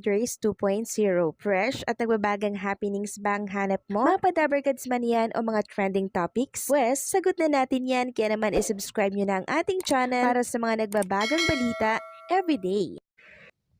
Wonders 2.0. Fresh at nagbabagang happenings bang hanap mo? Mga padabarkads man yan o mga trending topics? Pwes, sagot na natin yan. Kaya naman isubscribe nyo na ang ating channel para sa mga nagbabagang balita everyday.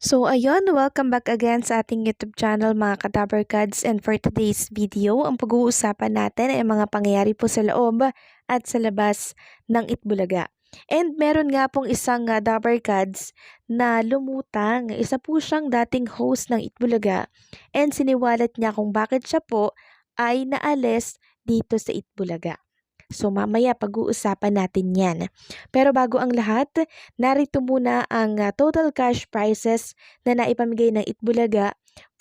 So ayun, welcome back again sa ating YouTube channel mga Kadabarkads, and for today's video, ang pag-uusapan natin ay mga pangyayari po sa loob at sa labas ng Itbulaga. And meron nga pong isang Dabarkads na lumutang, isa po siyang dating host ng Itbulaga, and siniwalat niya kung bakit siya po ay naalis dito sa Itbulaga. So mamaya pag-uusapan natin yan. Pero bago ang lahat, narito muna ang total cash prizes na naipamigay ng Itbulaga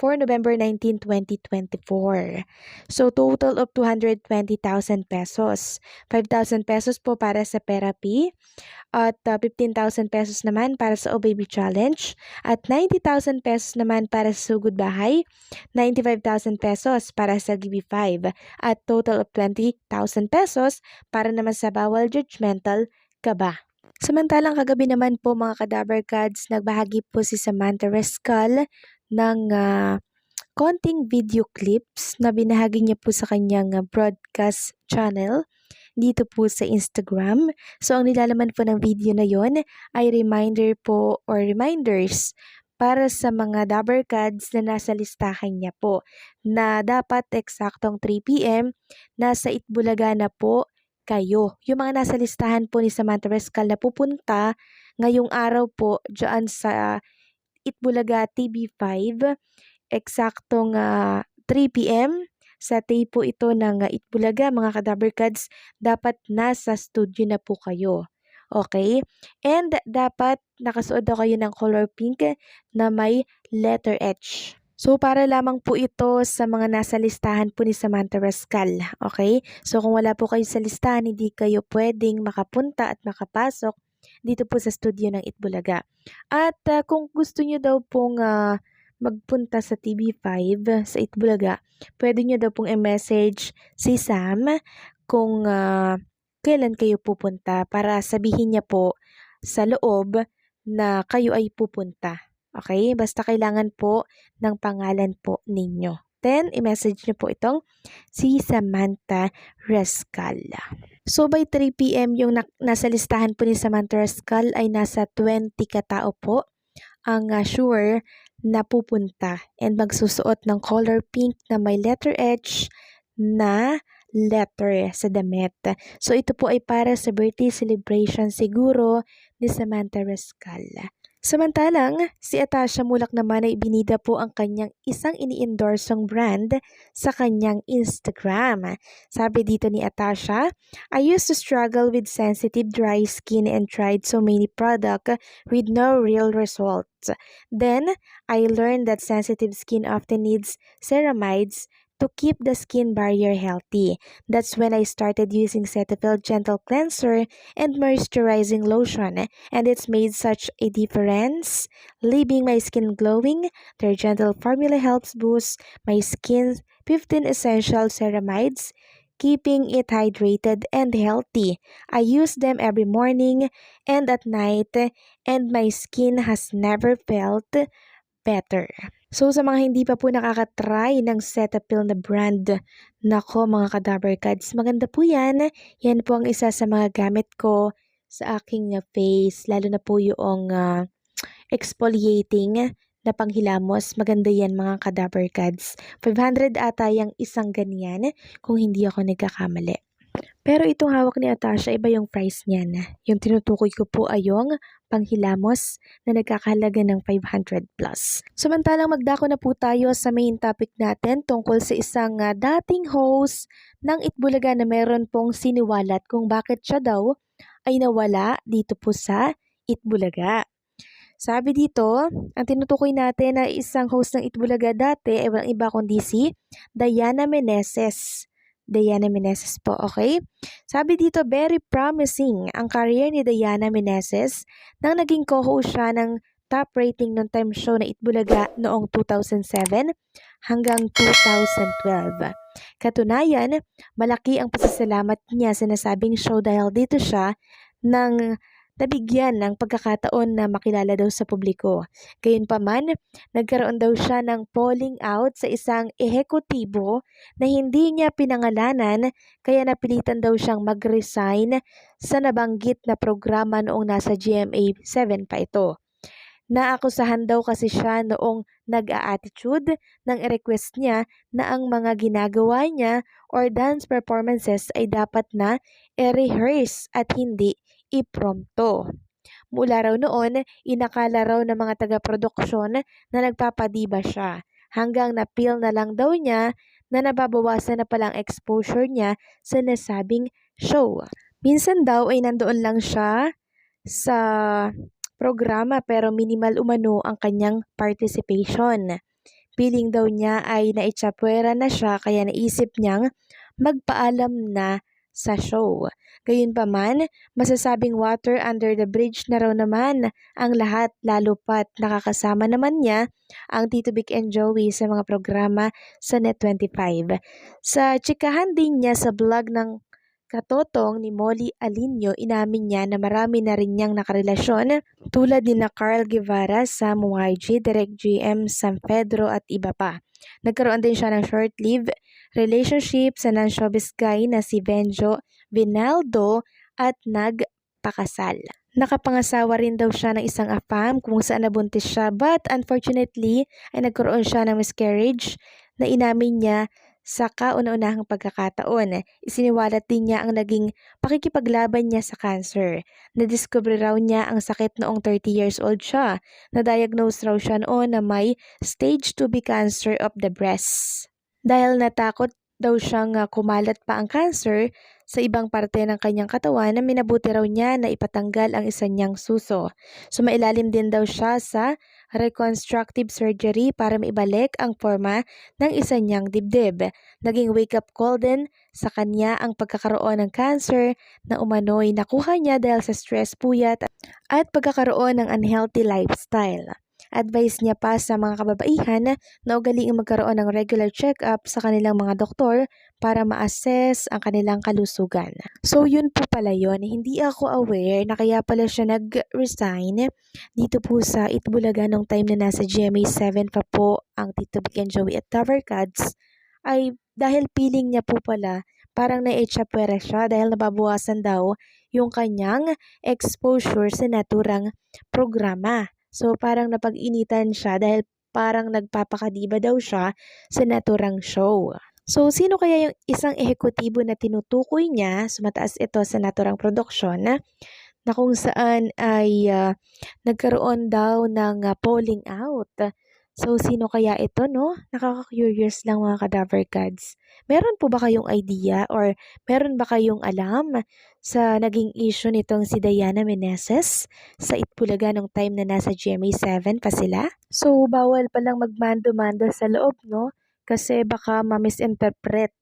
for November 19, 2024. So total of 220,000 pesos. 5,000 pesos po para sa therapy at 15,000 pesos naman para sa O Baby Challenge at 90,000 pesos naman para sa Sugod Bahay, 95,000 pesos para sa GB5 at total of 20,000 pesos para naman sa Bawal Judgmental Kaba. Samantalang kagabi naman po mga Kadabarkads, nagbahagi po si Samantha Rescal ng konting video clips na binahagi niya po sa kanyang broadcast channel dito po sa Instagram. So, ang nilalaman po ng video na yon ay reminder po or reminders para sa mga Dabarkads na nasa listahan niya po na dapat eksaktong 3 p.m. nasa Itbulaga na po kayo. Yung mga nasa listahan po ni Samantha Rescal na pupunta ngayong araw po dyan sa Itbulaga TV5, eksaktong 3 p.m. sa tape po ito ng Itbulaga, mga Kadabarkads, dapat nasa studio na po kayo. Okay? And dapat nakasuot daw kayo ng color pink na may letter H. So, para lamang po ito sa mga nasa listahan po ni Samantha Rescal. Okay? So, kung wala po kayo sa listahan, hindi kayo pwedeng makapunta at makapasok dito po sa studio ng Itbulaga. At kung gusto nyo daw pong magpunta sa TV5 sa Itbulaga, pwede nyo daw pong i-message si Sam kung kailan kayo pupunta para sabihin niya po sa loob na kayo ay pupunta. Okay? Basta kailangan po ng pangalan po ninyo. Then, i-message nyo po itong si Samantha Rescal. So, by 3 p.m. yung nasa listahan po ni Samantha Rescal ay nasa 20 katao po ang sure na pupunta and magsusuot ng color pink na may letter H na letter sa damit. So, ito po ay para sa birthday celebration siguro ni Samantha Rescal. Samantalang, si Atasha Mulak naman ay binida po ang kanyang isang ini-endorsong brand sa kanyang Instagram. Sabi dito ni Atasha, I used to struggle with sensitive dry skin and tried so many products with no real results. Then, I learned that sensitive skin often needs ceramides to keep the skin barrier healthy. That's when I started using Cetaphil Gentle Cleanser and Moisturizing Lotion, and it's made such a difference, leaving my skin glowing. Their gentle formula helps boost my skin's 15 essential ceramides, keeping it hydrated and healthy. I use them every morning and at night, and my skin has never felt better. So, sa mga hindi pa po nakakatry ng Cetaphil na brand, nako mga Kadabarkads, maganda po yan. Yan po ang isa sa mga gamit ko sa aking face, lalo na po yung exfoliating na panghilamos. Maganda yan mga Kadabarkads. 500 ata yung isang ganyan kung hindi ako nagkakamali. Pero itong hawak ni Atasha, iba yung price niyan. Yung tinutukoy ko po ay yung panghilamos na nagkakahalaga ng 500 plus. Samantalang magdako na po tayo sa main topic natin tungkol sa isang dating host ng Itbulaga na meron pong siniwalat kung bakit siya daw ay nawala dito po sa Itbulaga. Sabi dito, ang tinutukoy natin na isang host ng Itbulaga dati ay walang iba kundi si Diana Meneses. Diana Meneses po, okay? Sabi dito, very promising ang career ni Diana Meneses nang naging co-host siya ng top rating ng time show na Itbulaga noong 2007 hanggang 2012. Katunayan, malaki ang pasasalamat niya sa nasabing show dahil dito siya nang nabigyan ng pagkakataon na makilala daw sa publiko. Gayunpaman, nagkaroon daw siya ng falling out sa isang ehekutibo na hindi niya pinangalanan kaya napilitan daw siyang mag-resign sa nabanggit na programa noong nasa GMA 7 pa ito. Naakusahan daw kasi siya noong nag-a-attitude nang i-request niya na ang mga ginagawa niya or dance performances ay dapat na i-rehearse at hindi iprompto. Mula raw noon, inakala raw ng mga taga-produksyon na nagpapadiba siya hanggang na-feel na lang daw niya na nababawasan na palang exposure niya sa nasabing show. Minsan daw ay nandoon lang siya sa programa pero minimal umano ang kanyang participation. Feeling daw niya ay naitsapwera na siya kaya naisip niyang magpaalam na sa show. Gayunpaman, masasabing water under the bridge na raw naman ang lahat lalo pat nakakasama naman niya ang Tito Vic and Joey sa mga programa sa Net25. Sa tsikahan din niya sa vlog ng katotong ni Molly Alinio, inamin niya na marami na rin niyang nakarelasyon tulad ni na Carl Guevara, Sam YG, Direk GM, San Pedro at iba pa. Nagkaroon din siya ng short-lived relationship sa non-showbiz guy na si Benjo Vinaldo at nagpakasal. Nakapangasawa rin daw siya ng isang afam kung saan nabuntis siya but unfortunately ay nagkaroon siya ng miscarriage na inamin niya sa kauna-unahang pagkakataon. Isiniwalat din niya ang naging pakikipaglaban niya sa cancer. Nadiskubre raw niya ang sakit noong 30 years old siya. Na-diagnose raw siya noon na may stage 2B cancer of the breast. Dahil natakot daw siyang kumalat pa ang cancer sa ibang parte ng kanyang katawan na minabuti raw niya na ipatanggal ang isa niyang suso. Sumailalim din daw siya sa reconstructive surgery para maibalik ang forma ng isa niyang dibdib. Naging wake-up call din sa kanya ang pagkakaroon ng cancer na umano'y nakuha niya dahil sa stress, puyat at pagkakaroon ng unhealthy lifestyle. Advice niya pa sa mga kababaihan na ugaliing magkaroon ng regular check-up sa kanilang mga doktor para ma-assess ang kanilang kalusugan. So yun po pala yun, hindi ako aware na kaya pala siya nag-resign dito po sa Itbulaga nung time na nasa GMA 7 pa po ang Tito Vic and Joey at Tower Cats ay dahil feeling niya po pala parang naiitsapwera siya dahil nababawasan daw yung kanyang exposure sa naturang programa. So parang napag-initan siya dahil parang nagpapakadiba daw siya sa naturang show. So sino kaya yung isang ehekutibo na tinutukoy niya, sumataas ito sa naturang produksyon na kung saan ay nagkaroon daw ng polling out. So sino kaya ito, no? Nakaka-curious lang mga Cadaver Gods. Meron po ba kayong idea or meron ba kayong alam sa naging issue nitong si Diana Meneses sa Itbulaga nung time na nasa GMA 7 pa sila? So bawal palang magmando-mando sa loob, no? Kasi baka ma-misinterpret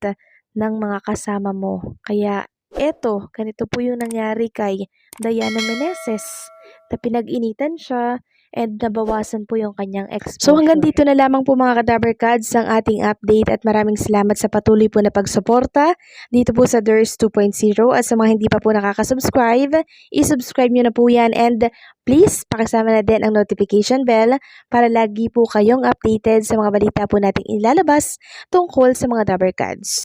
ng mga kasama mo. Kaya eto, ganito po yung nangyari kay Diana Meneses na pinag-initan siya and nabawasan po yung kanyang exposure. So hanggang dito na lamang po mga Cadaver Cards ang ating update at maraming salamat sa patuloy po na pagsuporta dito po sa DIRS 2.0 at sa mga hindi pa po nakaka-subscribe, i-subscribe nyo na po yan and please pakisama na din ang notification bell para lagi po kayong updated sa mga balita po nating ilalabas tungkol sa mga Dabber Cards.